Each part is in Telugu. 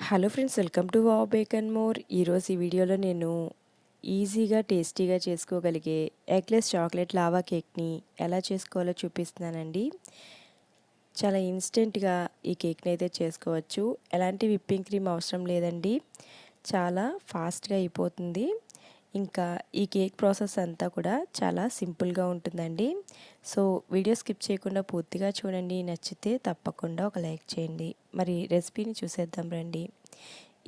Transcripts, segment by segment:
Hello friends, welcome to wow bake and more. ఈరోజు ఈ వీడియోలో నేను ఈజీగా టేస్టీగా చేసుకోగలిగే ఎగ్లెస్ చాక్లెట్ లావా కేక్ని ఎలా చేసుకోవాలో చూపిస్తున్నానండి. చాలా ఇన్స్టెంట్గా ఈ కేక్ని అయితే చేసుకోవచ్చు. ఎలాంటి విప్పింగ్ క్రీమ్ అవసరం లేదండి. చాలా ఫాస్ట్గా అయిపోతుంది. ఇంకా ఈ కేక్ ప్రాసెస్ అంతా కూడా చాలా సింపుల్గా ఉంటుందండి. సో వీడియో స్కిప్ చేయకుండా పూర్తిగా చూడండి. నచ్చితే తప్పకుండా ఒక లైక్ చేయండి. మరి రెసిపీని చూసేద్దాం రండి.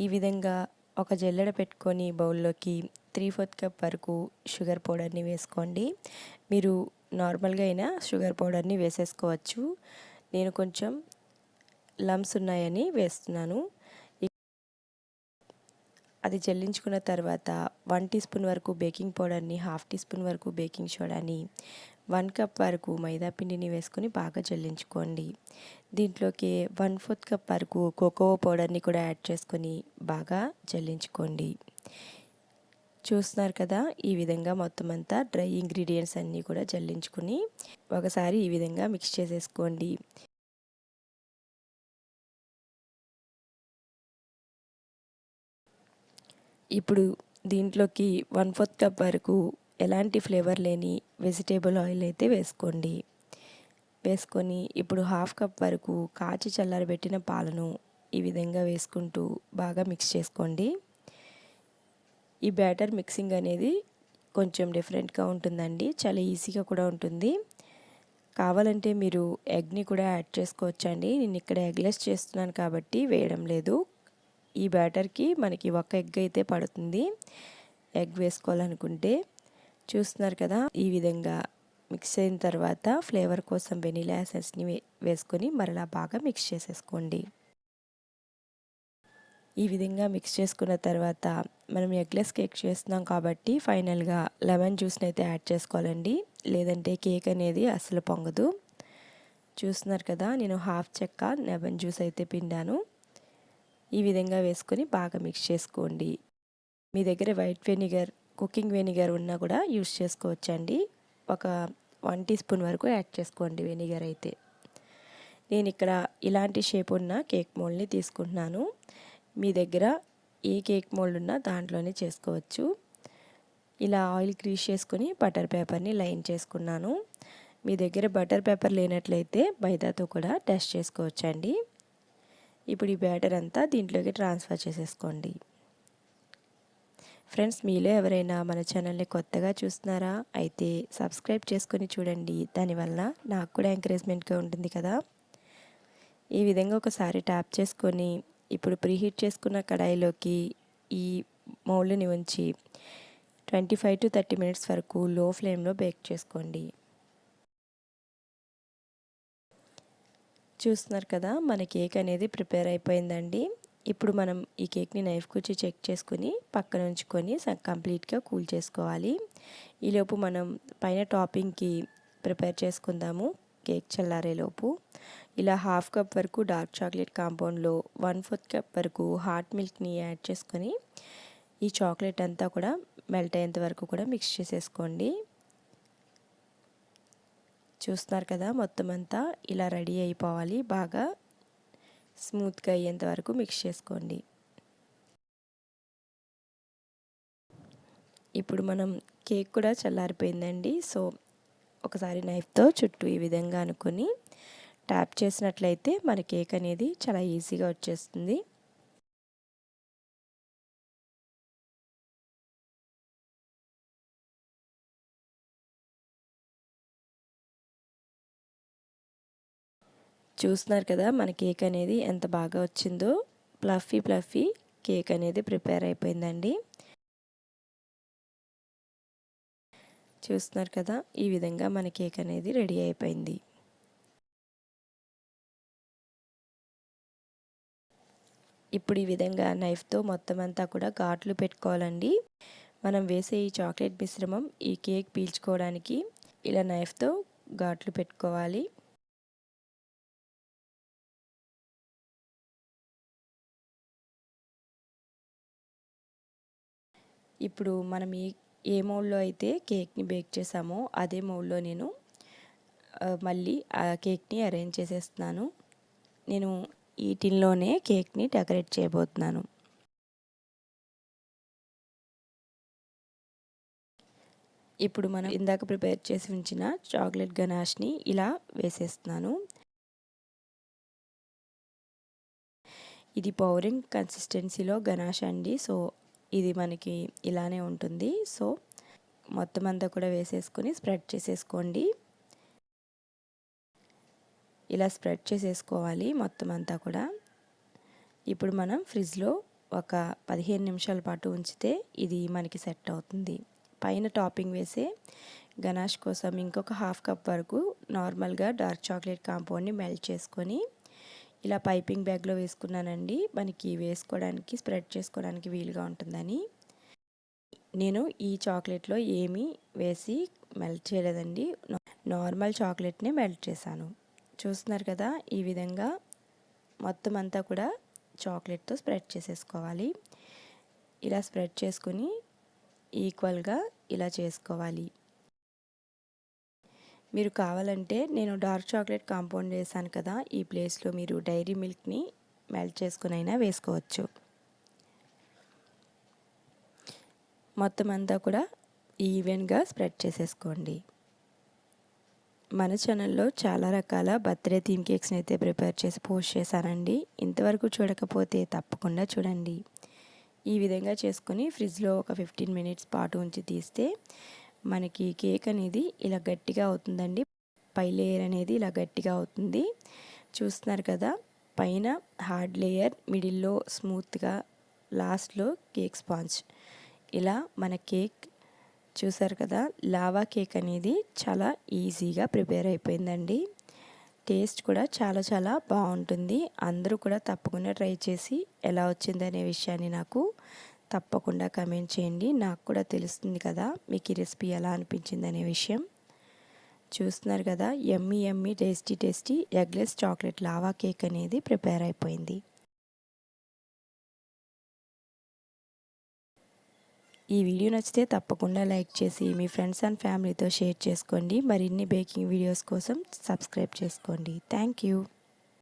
ఈ విధంగా ఒక జల్లెడ పెట్టుకొని బౌల్లోకి 3/4 కప్ వరకు షుగర్ పౌడర్ని వేసుకోండి. మీరు నార్మల్గా అయినా షుగర్ పౌడర్ని వేసేసుకోవచ్చు. నేను కొంచెం లమ్స్ ఉన్నాయని వేస్తున్నాను. అది జల్లించుకున్న తర్వాత 1 టీ స్పూన్ వరకు బేకింగ్ పౌడర్ని, 1/2 టీ స్పూన్ వరకు బేకింగ్ సోడాని, 1 కప్ వరకు మైదా పిండిని వేసుకొని బాగా జల్లించుకోండి. దీంట్లోకి 1/4 కప్ వరకు కోకో పౌడర్ని కూడా యాడ్ చేసుకొని బాగా జల్లించుకోండి. చూస్తున్నారు కదా, ఈ విధంగా మొత్తం అంతా డ్రై ఇంగ్రీడియంట్స్ అన్నీ కూడా జల్లించుకుని ఒకసారి ఈ విధంగా మిక్స్ చేసేసుకోండి. ఇప్పుడు దీంట్లోకి 1/4 కప్ వరకు ఎలాంటి ఫ్లేవర్ లేని వెజిటేబుల్ ఆయిల్ అయితే వేసుకోండి. వేసుకొని ఇప్పుడు 1/2 కప్ వరకు కాచి చల్లారబెట్టిన పాలను ఈ విధంగా వేసుకుంటూ బాగా మిక్స్ చేసుకోండి. ఈ బ్యాటర్ మిక్సింగ్ అనేది కొంచెం డిఫరెంట్గా ఉంటుందండి. చాలా ఈజీగా కూడా ఉంటుంది. కావాలంటే మీరు ఎగ్ని కూడా యాడ్ చేసుకోవచ్చండి. నేను ఇక్కడ ఎగ్లెస్ చేస్తున్నాను కాబట్టి వేయడం లేదు. ఈ బ్యాటర్కి మనకి ఒక ఎగ్ అయితే పడుతుంది. ఎగ్ వేసుకోవాలనుకుంటే. చూస్తున్నారు కదా, ఈ విధంగా మిక్స్ అయిన తర్వాత ఫ్లేవర్ కోసం వెనిలా ఎసెన్స్ని వేసుకొని మరలా బాగా మిక్స్ చేసేసుకోండి. ఈ విధంగా మిక్స్ చేసుకున్న తర్వాత మనం ఎగ్లెస్ కేక్ చేస్తున్నాం కాబట్టి ఫైనల్గా లెమన్ జ్యూస్ని అయితే యాడ్ చేసుకోవాలండి. లేదంటే కేక్ అనేది అసలు పొంగదు. చూస్తున్నారు కదా, నేను 1/2 చెక్క లెమన్ జ్యూస్ అయితే పిండాను. ఈ విధంగా వేసుకొని బాగా మిక్స్ చేసుకోండి. మీ దగ్గర వైట్ వెనిగర్, కుకింగ్ వెనిగర్ ఉన్నా కూడా యూస్ చేసుకోవచ్చండి. ఒక 1 టీ స్పూన్ వరకు యాడ్ చేసుకోండి వెనిగర్ అయితే. నేను ఇక్కడ ఇలాంటి షేప్ ఉన్న కేక్ మోల్డ్ని తీసుకుంటున్నాను. మీ దగ్గర ఏ కేక్ మోల్డ్ ఉన్నా దాంట్లోనే చేసుకోవచ్చు. ఇలా ఆయిల్ గ్రీస్ చేసుకొని బటర్ పేపర్ని లైన్ చేసుకున్నాను. మీ దగ్గర బటర్ పేపర్ లేనట్లయితే మైదాతో కూడా టెస్ట్ చేసుకోవచ్చండి. ఇప్పుడు ఈ బ్యాటర్ అంతా దీంట్లోకి ట్రాన్స్ఫర్ చేసేసుకోండి. ఫ్రెండ్స్, మీలో ఎవరైనా మన ఛానల్ని కొత్తగా చూస్తున్నారా? అయితే సబ్స్క్రైబ్ చేసుకొని చూడండి. దానివల్ల నాకు కూడా ఎంకరేజ్మెంట్గా ఉంటుంది కదా. ఈ విధంగా ఒకసారి ట్యాప్ చేసుకొని ఇప్పుడు ప్రీహీట్ చేసుకున్న కడాయిలోకి ఈ మౌల్డ్ని ఉంచి 25 to 30 మినిట్స్ వరకు లో ఫ్లేమ్లో బేక్ చేసుకోండి. చూస్తున్నారు కదా, మన కేక్ అనేది ప్రిపేర్ అయిపోయిందండి. ఇప్పుడు మనం ఈ కేక్ని నైఫ్ కుచ్చి చెక్ చేసుకుని పక్కన ఉంచుకొని కంప్లీట్గా కూల్ చేసుకోవాలి. ఈలోపు మనం పైన టాపింగ్కి ప్రిపేర్ చేసుకుందాము. కేక్ చల్లారేలోపు ఇలా 1/2 కప్ వరకు డార్క్ చాక్లెట్ కాంపౌండ్లో 1/4 కప్ వరకు హాట్ మిల్క్ని యాడ్ చేసుకొని ఈ చాక్లెట్ అంతా కూడా మెల్ట్ అయ్యేంత వరకు కూడా మిక్స్ చేసేసుకోండి. చూస్తున్నారు కదా, మొత్తం అంతా ఇలా రెడీ అయిపోవాలి. బాగా స్మూత్గా అయ్యేంత వరకు మిక్స్ చేసుకోండి. ఇప్పుడు మనం కేక్ కూడా చల్లారిపోయిందండి. సో ఒకసారి నైఫ్తో చుట్టూ ఈ విధంగా అనుకొని ట్యాప్ చేసినట్లయితే మన కేక్ అనేది చాలా ఈజీగా వచ్చేస్తుంది. చూస్తున్నారు కదా, మన కేక్ అనేది ఎంత బాగా వచ్చిందో. ఫ్లఫీ కేక్ అనేది ప్రిపేర్ అయిపోయిందండి. చూస్తున్నారు కదా, ఈ విధంగా మన కేక్ అనేది రెడీ అయిపోయింది. ఇప్పుడు ఈ విధంగా నైఫ్తో మొత్తం అంతా కూడా ఘాట్లు పెట్టుకోవాలండి. మనం వేసే ఈ చాక్లెట్ మిశ్రమం ఈ కేక్ పీల్చుకోవడానికి ఇలా నైఫ్తో ఘాట్లు పెట్టుకోవాలి. ఇప్పుడు మనం ఏ మౌల్డ్లో అయితే కేక్ని బేక్ చేసామో అదే మౌల్డ్లో నేను మళ్ళీ ఆ కేక్ని అరేంజ్ చేసేస్తున్నాను. నేను ఈ టిన్లోనే కేక్ని డెకరేట్ చేయబోతున్నాను. ఇప్పుడు మనం ఇందాక ప్రిపేర్ చేసి ఉంచిన చాక్లెట్ గనాష్ని ఇలా వేసేస్తున్నాను. ఇది పౌరింగ్ కన్సిస్టెన్సీలో గనాష్ అండి. సో ఇది మనకి ఇలానే ఉంటుంది. సో మొత్తం అంతా కూడా వేసేసుకొని స్ప్రెడ్ చేసేసుకోండి. ఇలా స్ప్రెడ్ చేసేసుకోవాలి మొత్తం అంతా కూడా. ఇప్పుడు మనం ఫ్రిడ్జ్లో ఒక 15 నిమిషాల పాటు ఉంచితే ఇది మనకి సెట్ అవుతుంది. పైన టాపింగ్ వేసే గనాష్ కోసం ఇంకొక హాఫ్ కప్ వరకు నార్మల్గా డార్క్ చాక్లెట్ కాంపౌండ్ని మెల్ట్ చేసుకొని ఇలా పైపింగ్ బ్యాగ్లో వేసుకున్నానండి. మనకి వేసుకోవడానికి స్ప్రెడ్ చేసుకోవడానికి వీలుగా ఉంటుందని. నేను ఈ చాక్లెట్లో ఏమీ వేసి మెల్ట్ చేయలేదండి. నార్మల్ చాక్లెట్ని మెల్ట్ చేశాను. చూస్తున్నారు కదా, ఈ విధంగా మొత్తం అంతా కూడా చాక్లెట్తో స్ప్రెడ్ చేసేసుకోవాలి. ఇలా స్ప్రెడ్ చేసుకుని ఈక్వల్గా ఇలా చేసుకోవాలి. మీరు కావాలంటే నేను డార్క్ చాక్లెట్ కాంపౌండ్ వేసాను కదా, ఈ ప్లేస్లో మీరు డైరీ మిల్క్ని మెల్ట్ చేసుకుని అయినా వేసుకోవచ్చు. మొత్తం అంతా కూడా ఈవెన్గా స్ప్రెడ్ చేసేసుకోండి. మన ఛానల్లో చాలా రకాల బర్త్డే థీమ్ కేక్స్ని అయితే ప్రిపేర్ చేసి పోస్ట్ చేశానండి. ఇంతవరకు చూడకపోతే తప్పకుండా చూడండి. ఈ విధంగా చేసుకొని ఫ్రిడ్జ్లో ఒక 15 మినిట్స్ పాటు ఉంచి తీస్తే మనకి కేక్ అనేది ఇలా గట్టిగా అవుతుందండి. పై లేయర్ అనేది ఇలా గట్టిగా అవుతుంది. చూస్తున్నారు కదా, పైన హార్డ్ లేయర్, మిడిల్లో స్మూత్గా, లాస్ట్లో కేక్ స్పాంజ్. ఇలా మన కేక్ చూసారు కదా, లావా కేక్ అనేది చాలా ఈజీగా ప్రిపేర్ అయిపోయిందండి. టేస్ట్ కూడా చాలా చాలా బాగుంటుంది. అందరూ కూడా తప్పకుండా ట్రై చేసి ఎలా వచ్చిందనే విషయాన్ని నాకు తప్పకుండా కమెంట్ చేయండి. నాకు కూడా తెలుస్తుంది కదా మీకు ఈ రెసిపీ ఎలా అనిపించిందనే విషయం. చూస్తున్నారు కదా, yummy yummy tasty tasty eggless chocolate lava cake అనేది ప్రిపేర్ అయిపోయింది. ఈ వీడియో నచ్చితే తప్పకుండా లైక్ చేసి మీ ఫ్రెండ్స్ అండ్ ఫ్యామిలీతో షేర్ చేసుకోండి. మరిన్ని బేకింగ్ వీడియోస్ కోసం సబ్స్క్రైబ్ చేసుకోండి. Thank you.